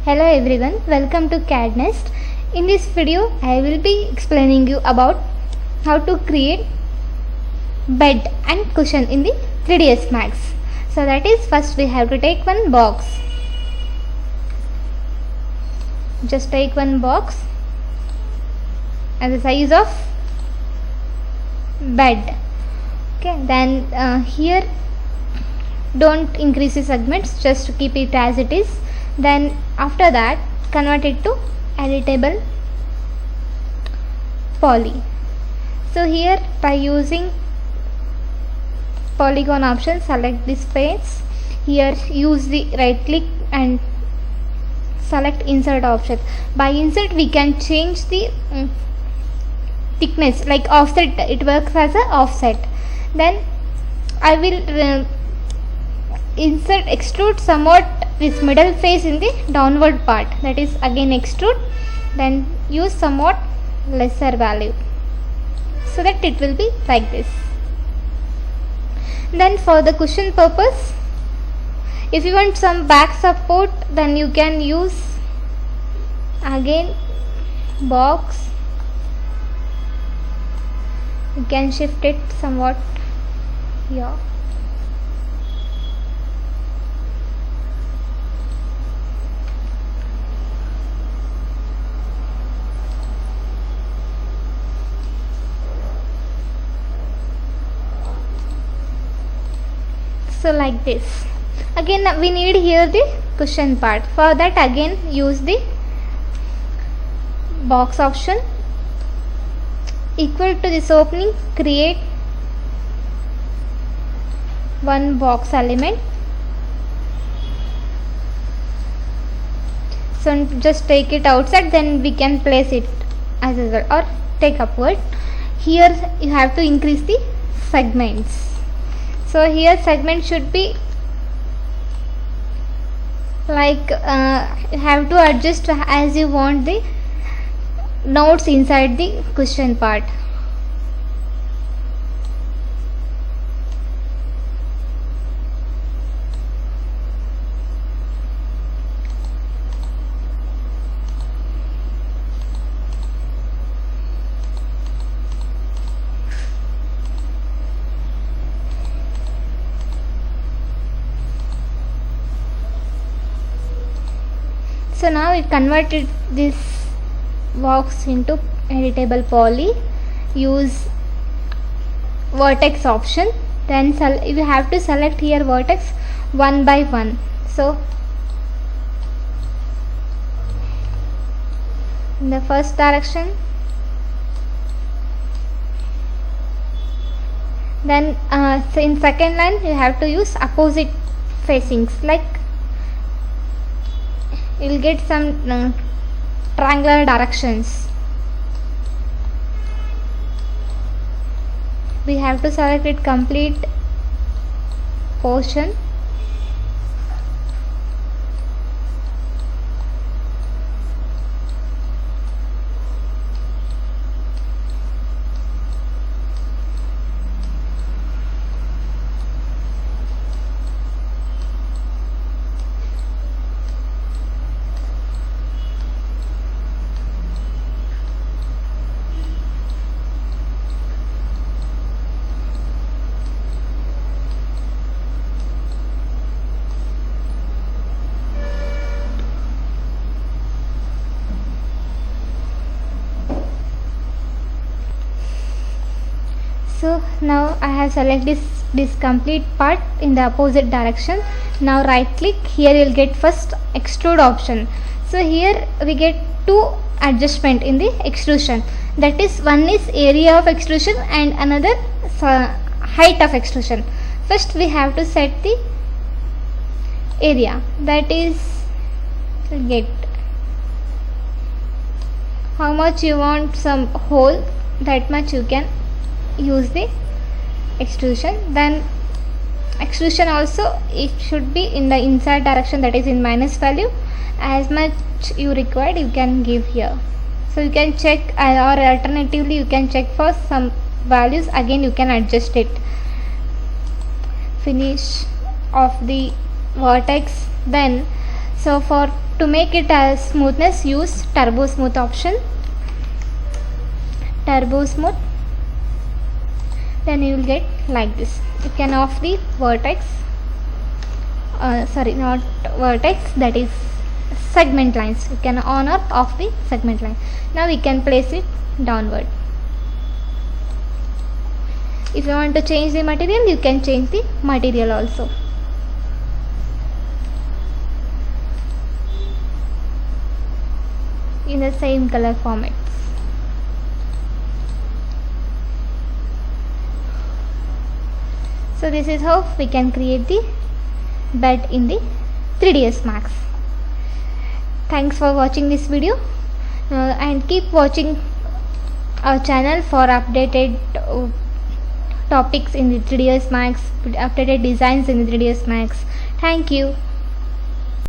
Hello everyone, welcome to CADNest. In this video, I will be explaining you about how to create bed and cushion in the 3ds Max. So that is, first we have to take one box. Just take one box and the size of bed. Okay, then here don't increase the segments, just keep it as it is. Then after that, convert it to editable poly. So here, by using polygon option, select this space. Here use the right click and select insert option. By insert we can change the thickness, like offset. It works as a offset. Then I will insert extrude somewhat this middle face in the downward part, that is again extrude, then use somewhat lesser value so that it will be like this. Then for the cushion purpose, if you want some back support, then you can use again box. You can shift it somewhat here. So like this. Again we need here the cushion part. For that again use the box option. Equal to this opening, create one box element. So just take it outside, then we can place it as well, or take upward. Here you have to increase the segments. So here segment should be like you have to adjust as you want the nodes inside the cushion part. So now we converted this box into editable poly. Use vertex option. Then you have to select here vertex one by one. So in the first direction, then so in second line you have to use opposite facings, like you will get some triangular directions. We have to select it complete portion. So now I have selected this complete part in the opposite direction. Now right click, here you will get first extrude option. So here we get two adjustment in the extrusion, that is, one is area of extrusion and another height of extrusion. First we have to set the area, that is, get how much you want some hole, that much you can use the extrusion. Then extrusion also, it should be in the inside direction, that is in minus value. As much you required you can give here. So you can check, or alternatively you can check for some values, again you can adjust it. Finish of the vertex. Then so to to make it as smoothness, use turbo smooth option. Turbo smooth. Then you will get like this. You can off the vertex. Sorry, not vertex, that is segment lines. You can on or off the segment line. Now we can place it downward. If you want to change the material, you can change the material also. In the same color formats. So this is how we can create the bed in the 3ds Max. Thanks for watching this video, and keep watching our channel for updated topics in the 3ds Max, updated designs in the 3ds Max. Thank you.